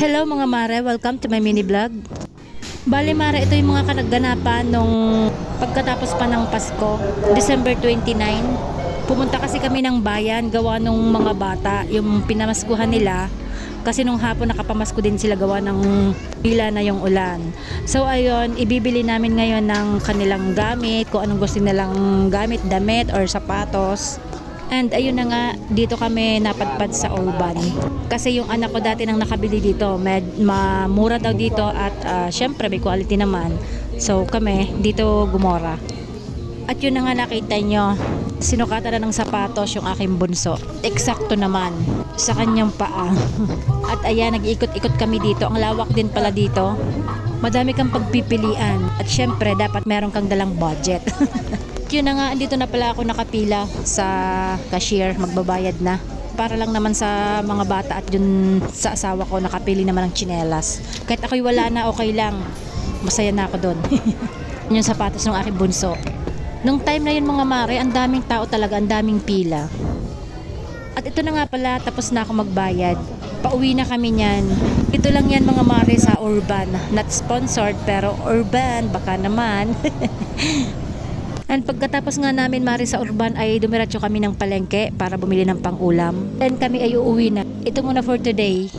Hello mga mare, welcome to my mini vlog. Bale mare, ito yung mga kanaganapan nung pagkatapos pa ng Pasko, December 29. Pumunta kasi kami ng bayan, gawa nung mga bata, yung pinamaskuhan nila. Kasi nung hapon nakapamasko din sila gawa ng pila na yung ulan. So ayun, ibibili namin ngayon ng kanilang gamit, kung anong gusto nilang gamit, damit or sapatos. And ayun na nga, dito kami napadpad sa Urban. Kasi yung anak ko dati nang nakabili dito, mura daw dito at syempre may quality naman. So kami dito gumora. At yun na nga nakita nyo, sinukatan na ng sapatos yung aking bunso. Eksakto naman sa kanyang paa. At ayan, nag-ikot-ikot kami dito. Ang lawak din pala dito. Madami kang pagpipilian. At syempre, dapat meron kang dalang budget. Yun na nga, andito na pala ako nakapila sa cashier, magbabayad na. Para lang naman sa mga bata at yun sa asawa ko, nakapili naman ng tsinelas. Kahit ako'y wala na, okay lang. Masaya na ako doon. Yung sapatos ng aking bunso. Nung time na yun mga mare, ang daming tao talaga, ang daming pila. At ito na nga pala, tapos na ako magbayad. Pauwi na kami niyan. Ito lang yan mga mare sa Urban. Not sponsored, pero Urban, baka naman. And pagkatapos nga namin mari sa Urban ay dumiretso kami ng palengke para bumili ng pang-ulam. Then kami ay uuwi na. Ito muna for today.